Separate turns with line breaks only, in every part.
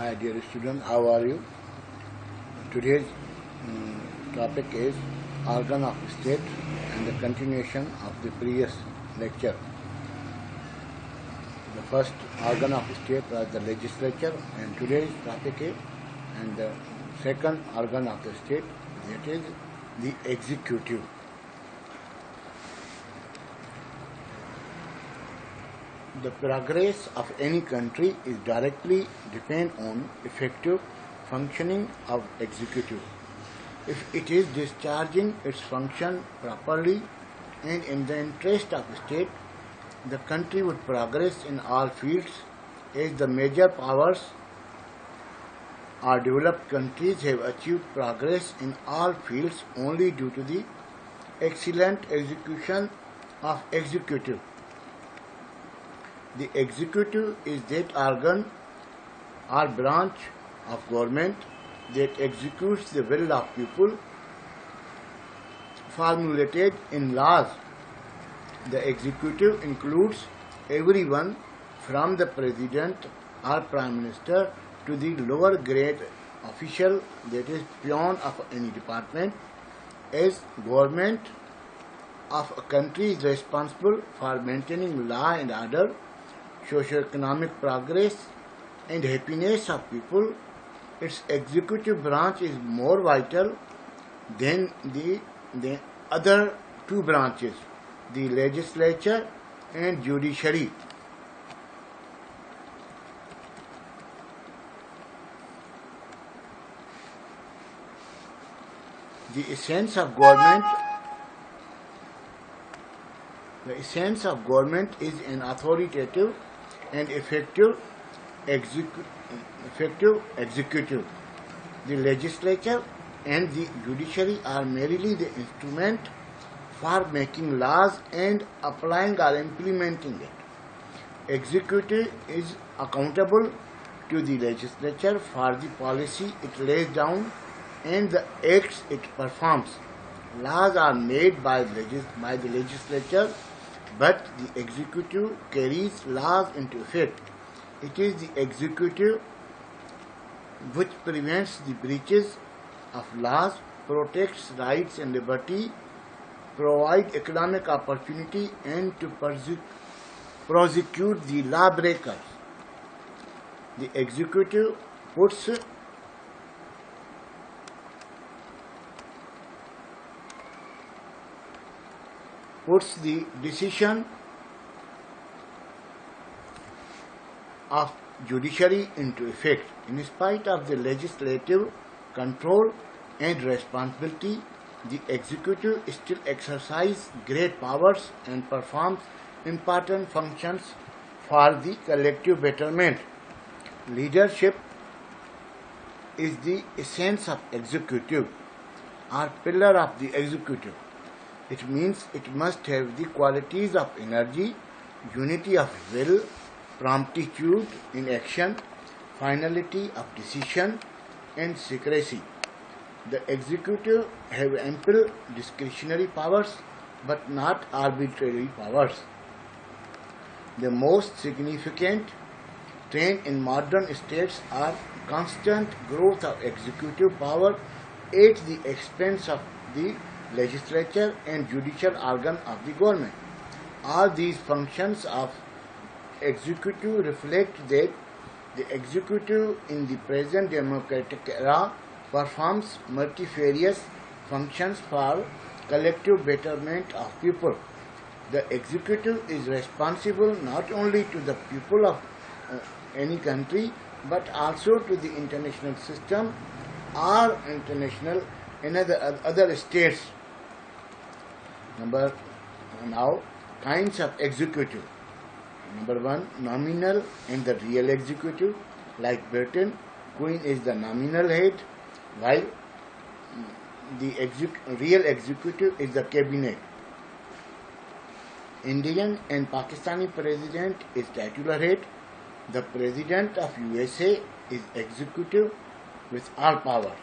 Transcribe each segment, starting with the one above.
Hi dear student, how are you? Today's topic is organ of state and the continuation of the previous lecture. The first organ of state was the legislature, and today's topic is and the second organ of the state, that is the executive. The progress of any country is directly depend on effective functioning of executive. If it is discharging its function properly and in the interest of the state, the country would progress in all fields, as the major powers or developed countries have achieved progress in all fields only due to the excellent execution of executive. The executive is that organ or branch of government that executes the will of people formulated in laws. The executive includes everyone from the president or prime minister to the lower grade official, that is peon of any department. As government of a country is responsible for maintaining law and order, socio-economic progress and happiness of people, its executive branch is more vital than the other two branches, the legislature and judiciary. The essence of government is an authoritative and effective executive. The legislature and the judiciary are merely the instrument for making laws and applying or implementing it. Executive is accountable to the legislature for the policy it lays down and the acts it performs. Laws are made by the legislature, but the executive carries laws into effect. It is the executive which prevents the breaches of laws, protects rights and liberty, provides economic opportunity, and to prosecute the lawbreakers. The executive puts the decision of judiciary into effect. In spite of the legislative control and responsibility, the executive still exercises great powers and performs important functions for the collective betterment. Leadership is the essence of executive or pillar of the executive. It means it must have the qualities of energy, unity of will, promptitude in action, finality of decision, and secrecy. The executive have ample discretionary powers, but not arbitrary powers. The most significant trend in modern states are constant growth of executive power at the expense of the legislature and judicial organ of the government. All these functions of executive reflect that the executive in the present democratic era performs multifarious functions for collective betterment of people. The executive is responsible not only to the people of any country, but also to the international system or international and other states. Now, kinds of executive. Number one, nominal and the real executive. Like Britain, Queen is the nominal head, while the real executive is the cabinet. Indian and Pakistani president is titular head. The president of USA is executive with all power.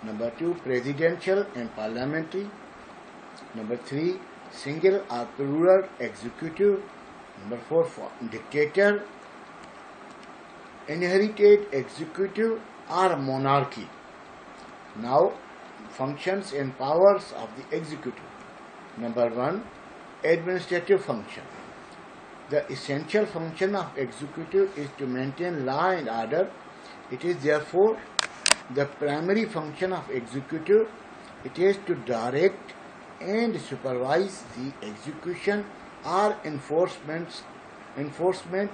Number two, presidential and parliamentary. Number three, single or plural executive. Number four, dictator. inherited executive or monarchy. Now, functions and powers of the executive. Number 1. Administrative function. The essential function of executive is to maintain law and order. It is therefore the primary function of executive. It is to direct and supervise the execution or enforcement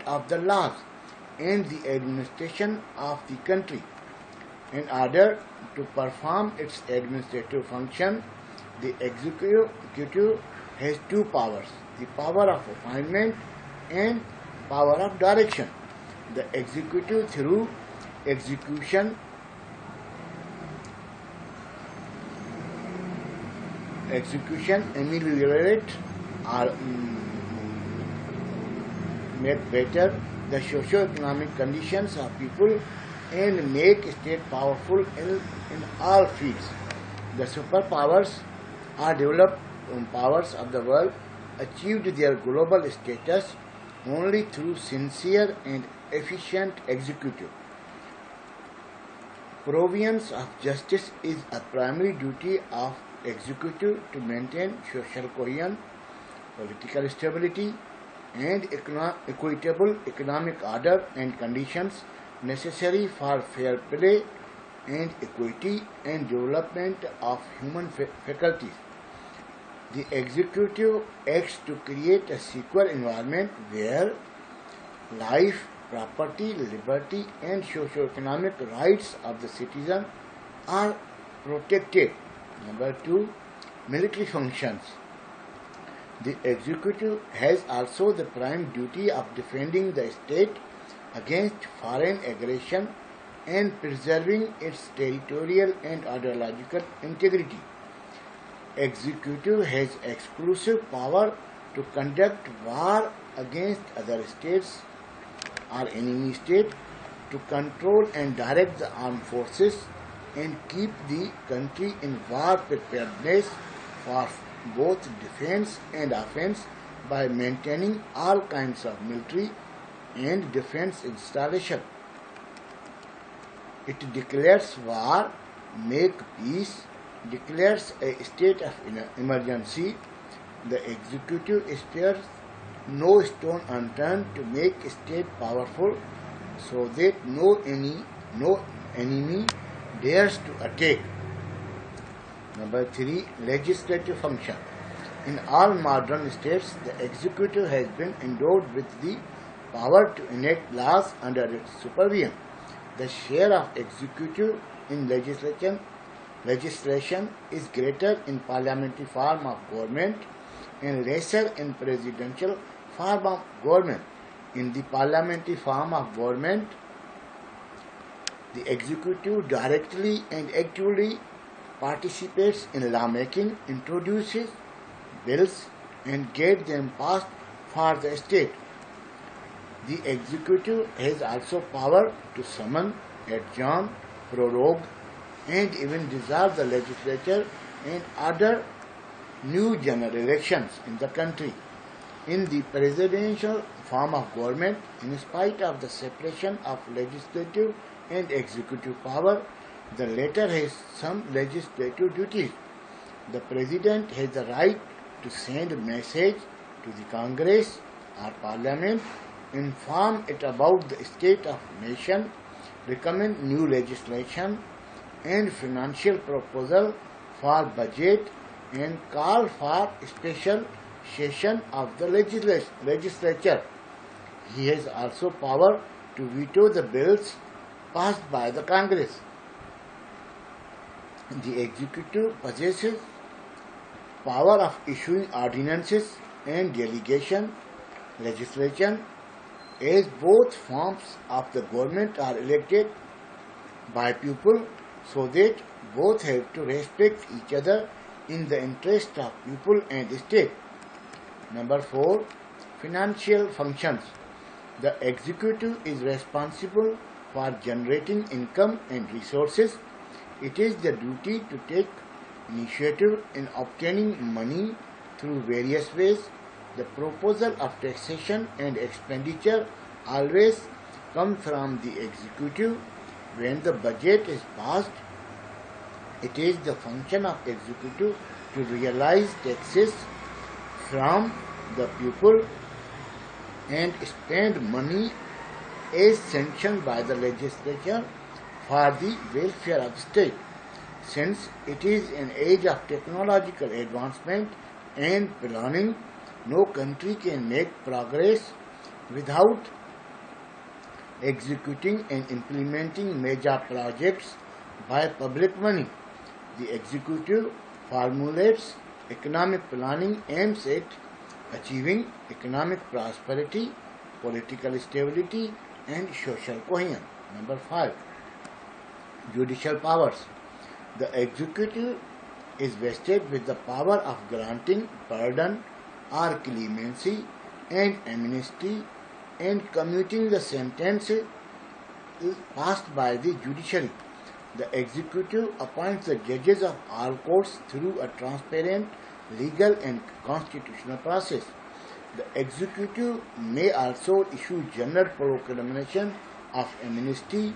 of the laws and the administration of the country. In order to perform its administrative function, the executive has two powers, the power of appointment and power of direction. The executive through execution ameliorate or make better the socio-economic conditions of people and make state powerful in all fields. The superpowers or developed powers of the world achieved their global status only through sincere and efficient executive. Provisions of justice is a primary duty of executive to maintain social cohesion, political stability, and equitable economic order and conditions necessary for fair play and equity and development of human faculties. The executive acts to create a secure environment where life, property, liberty, and socio-economic rights of the citizen are protected. Number 2. Military functions. The executive has also the prime duty of defending the state against foreign aggression and preserving its territorial and ideological integrity. Executive has exclusive power to conduct war against other states or enemy state, to control and direct the armed forces and keep the country in war preparedness for both defense and offense by maintaining all kinds of military and defense installation. It declares war, makes peace, declares a state of emergency. The executive spares no stone unturned to make state powerful so that no enemy dares to attack. Number 3. Legislative function. In all modern states, the executive has been endowed with the power to enact laws under its supervision. The share of executive in legislation is greater in parliamentary form of government and lesser in presidential form of government. In the parliamentary form of government, the executive directly and actively participates in lawmaking, introduces bills and gets them passed for the state. The executive has also power to summon, adjourn, prorogue, and even dissolve the legislature and order new general elections in the country. In the presidential form of government, in spite of the separation of legislative and executive power, the latter has some legislative duties. The president has the right to send a message to the Congress or Parliament, inform it about the state of nation, recommend new legislation and financial proposal for budget, and call for special session of the legislature. He has also power to veto the bills passed by the Congress. The executive possesses power of issuing ordinances and delegation legislation, as both forms of the government are elected by people, so that both have to respect each other in the interest of people and state. Number 4. Financial functions. The executive is responsible for generating income and resources. It is the duty to take initiative in obtaining money through various ways. The proposal of taxation and expenditure always comes from the executive. When the budget is passed, it is the function of executive to realize taxes from the people and spend money as sanctioned by the legislature for the welfare of the state. Since it is an age of technological advancement and planning, no country can make progress without executing and implementing major projects by public money. The executive formulates economic planning aims at achieving economic prosperity, political stability, and social cohesion. Number 5. Judicial powers. The executive is vested with the power of granting pardon or clemency and amnesty and commuting the sentence passed by the judiciary. The executive appoints the judges of all courts through a transparent legal and constitutional process. The executive may also issue general proclamation of amnesty,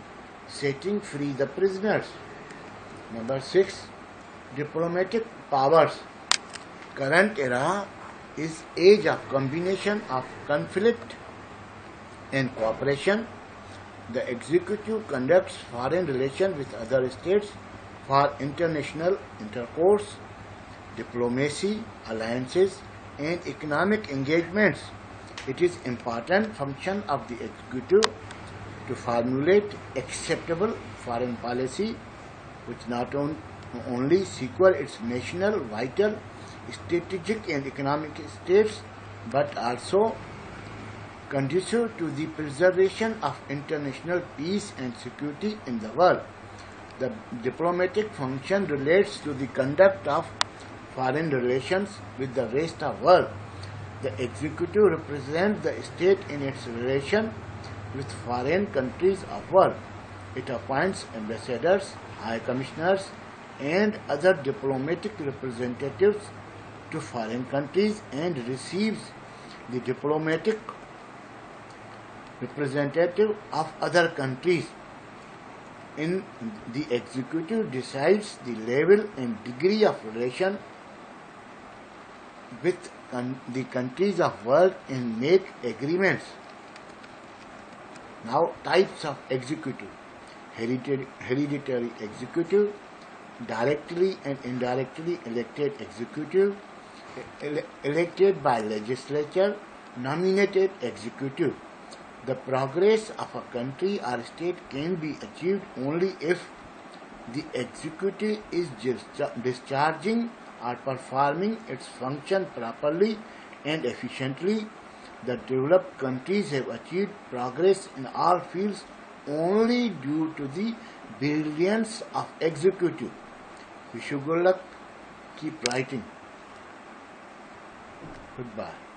setting free the prisoners. Number 6. Diplomatic powers. Current era is age of combination of conflict and cooperation. The executive conducts foreign relations with other states for international intercourse, diplomacy, alliances, and economic engagements. It is important function of the executive to formulate acceptable foreign policy which not only secure its national, vital, strategic and economic states but also conducive to the preservation of international peace and security in the world. The diplomatic function relates to the conduct of foreign relations with the rest of the world. The executive represents the state in its relation with foreign countries of the world. It appoints ambassadors, high commissioners, and other diplomatic representatives to foreign countries and receives the diplomatic representative of other countries. In the executive decides the level and degree of relation with the countries of world and make agreements. Now, types of executive. Hereditary executive, directly and indirectly elected executive, elected by legislature, nominated executive. The progress of a country or state can be achieved only if the executive is discharging or performing its function properly and efficiently. The developed countries have achieved progress in all fields only due to the brilliance of executive. Wish you good luck. Keep writing. Goodbye.